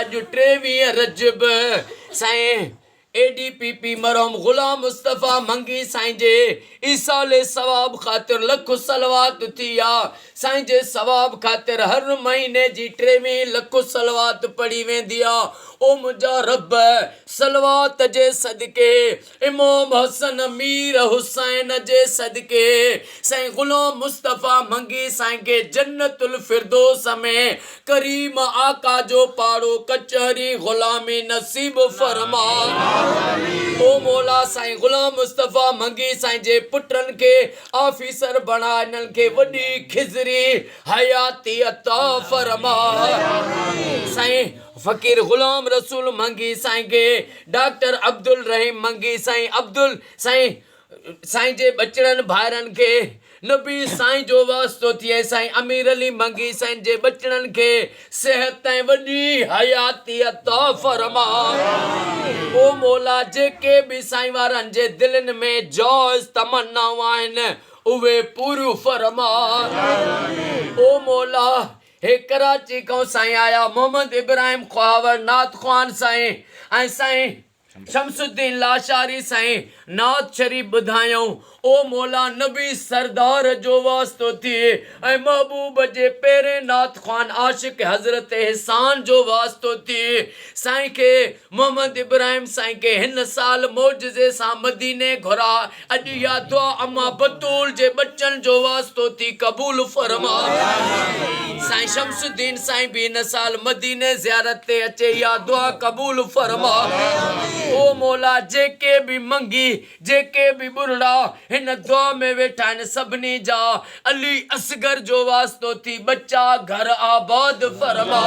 अज 23 रजब साईं ADPP मरहम गुलाम मुस्तफ़ा मंगी साईं जे ईसाले सवाब ख़ातिर लख सलवात थी आ। साईं जे सवाब ख़ातिर हर महीने जी 23 लख सलवात पढ़ी वेंदी आ। ओ मुंहिंजा रब सलवात जे सदके इमाम हसन मीर हुसैन जे सदके साईं गुलाम मुस्तफ़ा मंगी साईं के जन्नतुल फिरदौस में करीम आका जो पाड़ो कचहरी गुलामी नसीब फरमा। ओ मौला साईं गुलाम मुस्तफ़ा मंगी साईं जे पुटनि खे ऑफिसर बणा इन्हनि खे वॾी खिज़री हयाती अता फरमा। साईं फ़कीर गुलाम रसूल मंगी साईं के डॉक्टर अब्दुल रहीम मंगी साईं अब्दुल साईं जे बचड़नि भाइरनि खे नबी साईं जो वास्तो थिए। साईं अमीर अली मंगी साईं जे बचड़नि खे सेहत ऐं वॾी हयाती अता फरमा। ओ मौला जेके बि साईं वारनि जे दिलनि में जौज़ तमन्नाऊं आहिनि उहे पूरियूं फरमा। ओ मौला हे कराची खां साईं आया मोहम्मद इब्राहिम ख्वावर नात ख़्वान साईं ऐं साईं शमसुद्दीन लाशारी साईं नात शरीफ ॿुधायूं। ओ मौला नबी सरदार जो वास्तो थिए ऐं महबूब जे पहिरें नात ख़्वान आशिक हज़रत एहसान जो वास्तो थिए। साईं के मोहम्मद इब्राहिम साईं के हिन साल मौजज़े सां मदीने घुरा। अॼु या दुआ अम्मा बतूल जे बच्चनि जो वास्तो थी क़बूल फरमा। साईं शमसुद्दीन साईं भी इन साल मदीने ज़ियारत ते अचे या दुआ क़बूल फरमा। ओ मौला जेके भी मंगी जेके भी बुरड़ा हिन दुआ में वेठा आहिनि सभिनी जा अली असगर जो वास्तो थी बच्चा घर आबाद फरमा।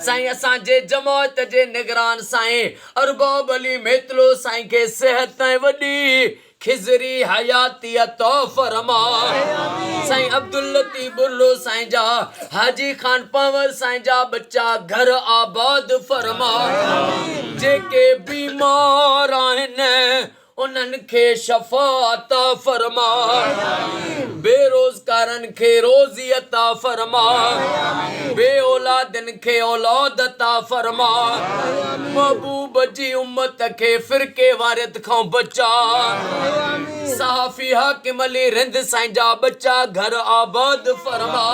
साईं असांजे जमात जे निगरान साईं अरबाब अली मेतलो साईं के सेहत ऐं वॾी खिज़री हयाती अता फरमा। साईं अब्दुल लतीफ़ बुर्रो साईं जा हाजी खान पंवर साईं जा बच्चा घर आबाद फरमा। जेके बीमार आहिनि उन्हनि खे शफ़ा अता फरमा। बेरोज़गारनि खे रोज़ी अता फरमा। बे औलादनि खे औलाद अता फरमा। महबूब जी उम्मत के फ़िरके वारियत खां बचा। सहाफ़ी हाकिम अली रिंद साईं जा बच्चा घर आबाद फरमा।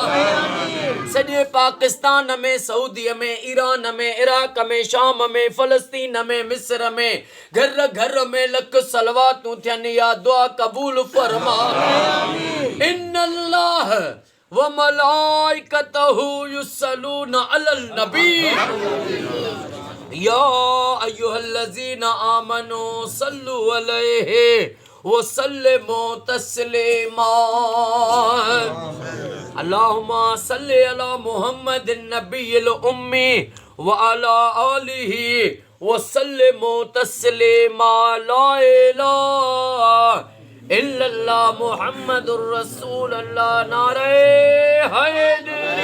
सॼे पाकिस्तान में सऊदीअ में ईरान में इराक में शाम में फ़लस्तीन में मिस्र में घर घर में लख सलवातूं थियनि या दुआ क़बूल फरमा। इन्नल्लाह व मलाइकतहू युसल्लूना अलल नबी या अय्युहल्लज़ीना आमनू सल्लु अलैहि व सल्लिमू तस्लीमा। अल्लाहुम्मा सल्लि अला मुहम्मदिन नबिय्यिल उम्मी व अला आलिहि व सल्लिमू तस्लीमा। ला इलाहा इल्लल्लाह मुहम्मदुर रसूलुल्लाह। नारे हैदर।